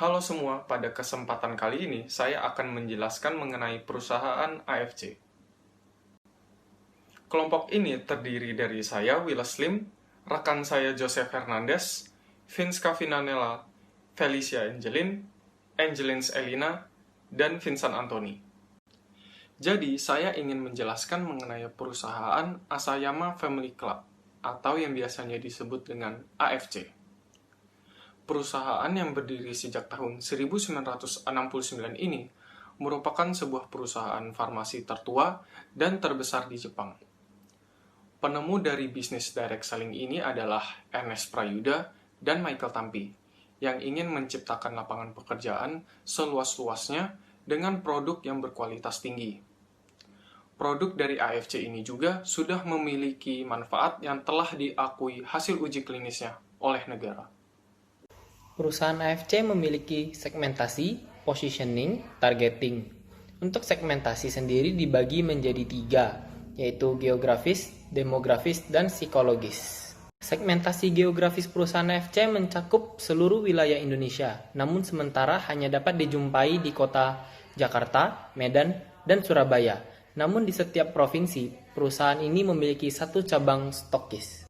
Halo semua, pada kesempatan kali ini saya akan menjelaskan mengenai perusahaan AFC. Kelompok ini terdiri dari saya, Willa Slim, rekan saya Joseph Hernandez, Vince Cavinanella, Felicia Angelins Elina, dan Vincent Anthony. Jadi, saya ingin menjelaskan mengenai perusahaan Asayama Family Club, atau yang biasanya disebut dengan AFC. Perusahaan yang berdiri sejak tahun 1969 ini merupakan sebuah perusahaan farmasi tertua dan terbesar di Jepang. Penemu dari bisnis direct selling ini adalah Ernest Prayuda dan Michael Tampi, yang ingin menciptakan lapangan pekerjaan seluas-luasnya dengan produk yang berkualitas tinggi. Produk dari AFC ini juga sudah memiliki manfaat yang telah diakui hasil uji klinisnya oleh negara. Perusahaan AFC memiliki segmentasi, positioning, targeting. Untuk segmentasi sendiri dibagi menjadi 3, yaitu geografis, demografis, dan psikologis. Segmentasi geografis perusahaan AFC mencakup seluruh wilayah Indonesia, namun sementara hanya dapat dijumpai di kota Jakarta, Medan, dan Surabaya. Namun di setiap provinsi, perusahaan ini memiliki satu cabang stokis.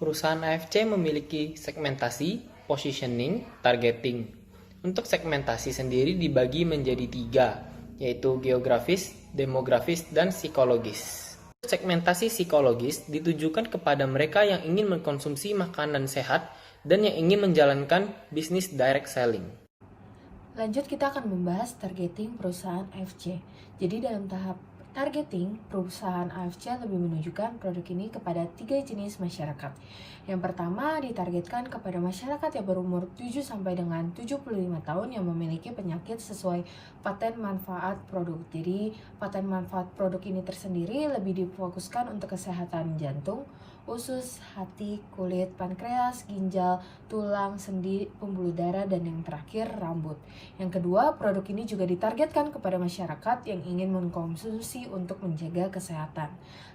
Perusahaan AFC memiliki segmentasi, positioning, targeting. Untuk segmentasi sendiri dibagi menjadi 3, yaitu geografis, demografis, dan psikologis. Segmentasi psikologis ditujukan kepada mereka yang ingin mengkonsumsi makanan sehat dan yang ingin menjalankan bisnis direct selling. Lanjut, kita akan membahas targeting perusahaan AFC. Jadi dalam tahap targeting, perusahaan AFC lebih menunjukkan produk ini kepada 3 jenis masyarakat. Yang pertama, ditargetkan kepada masyarakat yang berumur 7 sampai dengan 75 tahun yang memiliki penyakit sesuai paten manfaat produk. Jadi, paten manfaat produk ini tersendiri lebih difokuskan untuk kesehatan jantung, usus, hati, kulit, pankreas, ginjal, tulang, sendi, pembuluh darah, dan yang terakhir rambut. Yang kedua, produk ini juga ditargetkan kepada masyarakat yang ingin mengkonsumsi untuk menjaga kesehatan.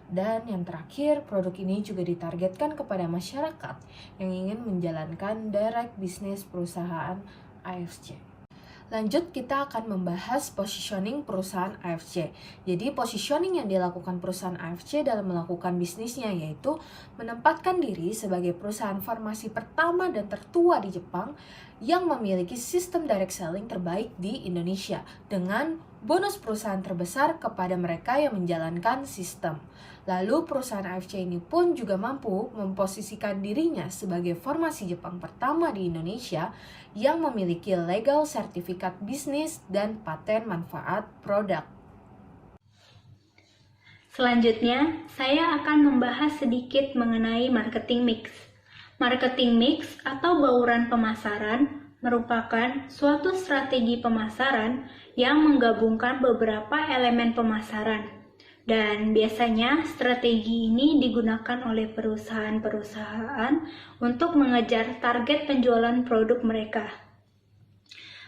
Dan yang terakhir, produk ini juga ditargetkan kepada masyarakat yang ingin menjalankan direct bisnis perusahaan AFC. Lanjut, kita akan membahas positioning perusahaan AFC. Jadi, positioning yang dilakukan perusahaan AFC dalam melakukan bisnisnya yaitu menempatkan diri sebagai perusahaan farmasi pertama dan tertua di Jepang yang memiliki sistem direct selling terbaik di Indonesia dengan bonus perusahaan terbesar kepada mereka yang menjalankan sistem. Lalu perusahaan AFC ini pun juga mampu memposisikan dirinya sebagai farmasi Jepang pertama di Indonesia yang memiliki legal sertifikat bisnis dan paten manfaat produk. Selanjutnya, saya akan membahas sedikit mengenai marketing mix. Marketing mix atau bauran pemasaran merupakan suatu strategi pemasaran yang menggabungkan beberapa elemen pemasaran. Dan biasanya strategi ini digunakan oleh perusahaan-perusahaan untuk mengejar target penjualan produk mereka.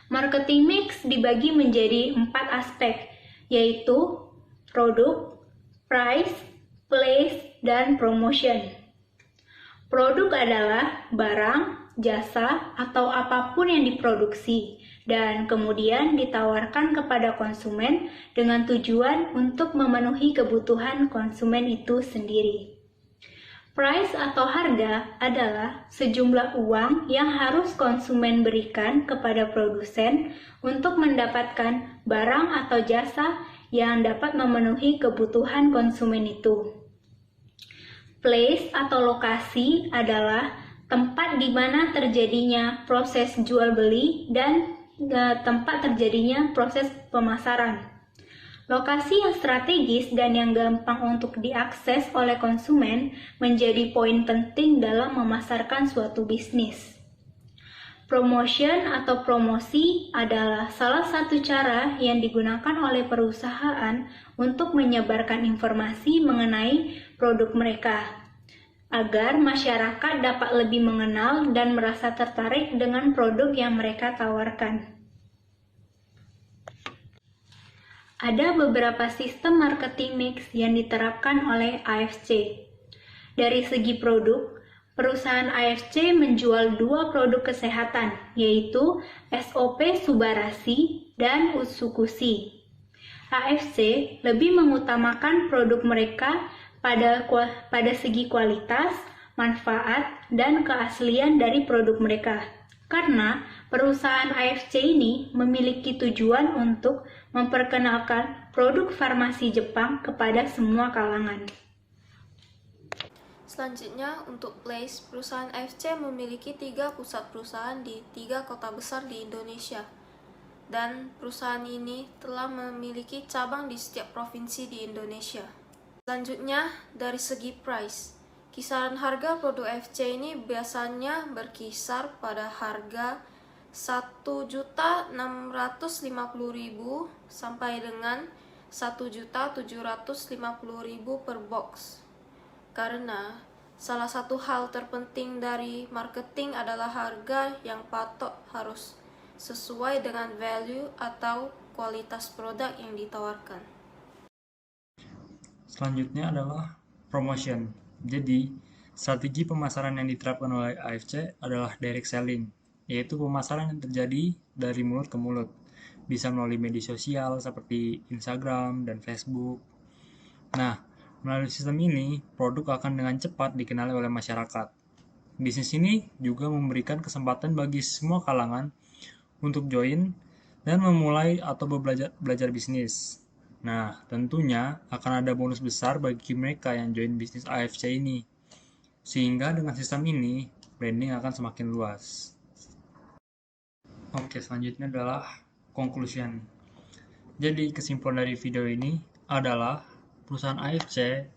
Marketing mix dibagi menjadi 4 aspek, yaitu produk, price, place, dan promotion. Produk adalah barang, jasa, atau apapun yang diproduksi dan kemudian ditawarkan kepada konsumen dengan tujuan untuk memenuhi kebutuhan konsumen itu sendiri. Price atau harga adalah sejumlah uang yang harus konsumen berikan kepada produsen untuk mendapatkan barang atau jasa yang dapat memenuhi kebutuhan konsumen itu. Place atau lokasi adalah tempat di mana terjadinya proses jual beli dan tempat terjadinya proses pemasaran. Lokasi yang strategis dan yang gampang untuk diakses oleh konsumen menjadi poin penting dalam memasarkan suatu bisnis. Promotion atau promosi adalah salah satu cara yang digunakan oleh perusahaan untuk menyebarkan informasi mengenai produk mereka, agar masyarakat dapat lebih mengenal dan merasa tertarik dengan produk yang mereka tawarkan. Ada beberapa sistem marketing mix yang diterapkan oleh AFC. Dari segi produk, perusahaan AFC menjual dua produk kesehatan, yaitu SOP Subarasi dan Utsukushi. AFC lebih mengutamakan produk mereka pada segi kualitas, manfaat, dan keaslian dari produk mereka. Karena perusahaan AFC ini memiliki tujuan untuk memperkenalkan produk farmasi Jepang kepada semua kalangan. Selanjutnya, untuk Place, perusahaan AFC memiliki 3 pusat perusahaan di 3 kota besar di Indonesia. Dan perusahaan ini telah memiliki cabang di setiap provinsi di Indonesia. Selanjutnya, dari segi price, kisaran harga produk AFC ini biasanya berkisar pada harga 1.650.000 sampai dengan 1.750.000 per box. Karena salah satu hal terpenting dari marketing adalah harga yang patok harus sesuai dengan value atau kualitas produk yang ditawarkan. Selanjutnya adalah promotion. Jadi, strategi pemasaran yang diterapkan oleh AFC adalah direct selling, yaitu pemasaran yang terjadi dari mulut ke mulut. Bisa melalui media sosial seperti Instagram dan Facebook. Nah, melalui sistem ini, produk akan dengan cepat dikenali oleh masyarakat. Bisnis ini juga memberikan kesempatan bagi semua kalangan untuk join dan memulai atau belajar bisnis. Nah, tentunya akan ada bonus besar bagi mereka yang join bisnis AFC ini. Sehingga dengan sistem ini, branding akan semakin luas. Oke, selanjutnya adalah conclusion. Jadi, kesimpulan dari video ini adalah perusahaan AFC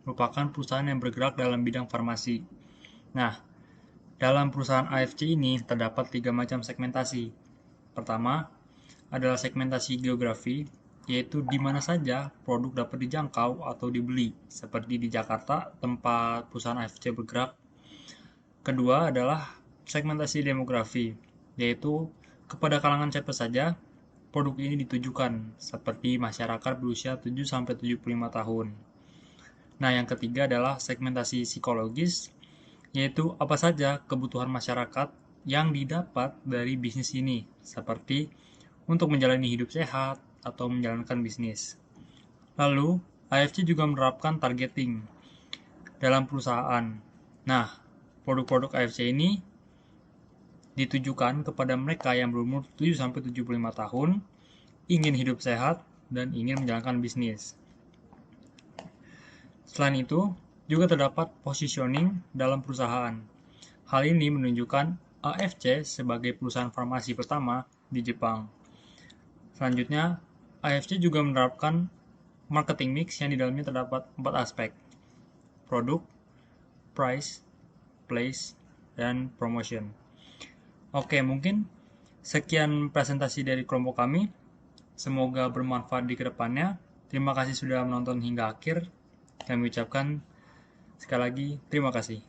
merupakan perusahaan yang bergerak dalam bidang farmasi. Nah, dalam perusahaan AFC ini terdapat 3 macam segmentasi. Pertama, adalah segmentasi geografi, yaitu di mana saja produk dapat dijangkau atau dibeli, seperti di Jakarta, tempat perusahaan AFC bergerak. Kedua adalah segmentasi demografi, yaitu kepada kalangan siapa saja produk ini ditujukan, seperti masyarakat berusia 7-75 tahun. Nah, yang ketiga adalah segmentasi psikologis, yaitu apa saja kebutuhan masyarakat yang didapat dari bisnis ini, seperti untuk menjalani hidup sehat atau menjalankan bisnis. Lalu, AFC juga menerapkan targeting dalam perusahaan. Nah, produk-produk AFC ini ditujukan kepada mereka yang berumur 7-75 tahun, ingin hidup sehat, dan ingin menjalankan bisnis. Selain itu, juga terdapat positioning dalam perusahaan. Hal ini menunjukkan AFC sebagai perusahaan farmasi pertama di Jepang. Selanjutnya, AFC juga menerapkan marketing mix yang di dalamnya terdapat 4 aspek: produk, price, place, dan promotion. Oke, mungkin sekian presentasi dari kelompok kami. Semoga bermanfaat di kedepannya. Terima kasih sudah menonton hingga akhir. Kami ucapkan sekali lagi terima kasih.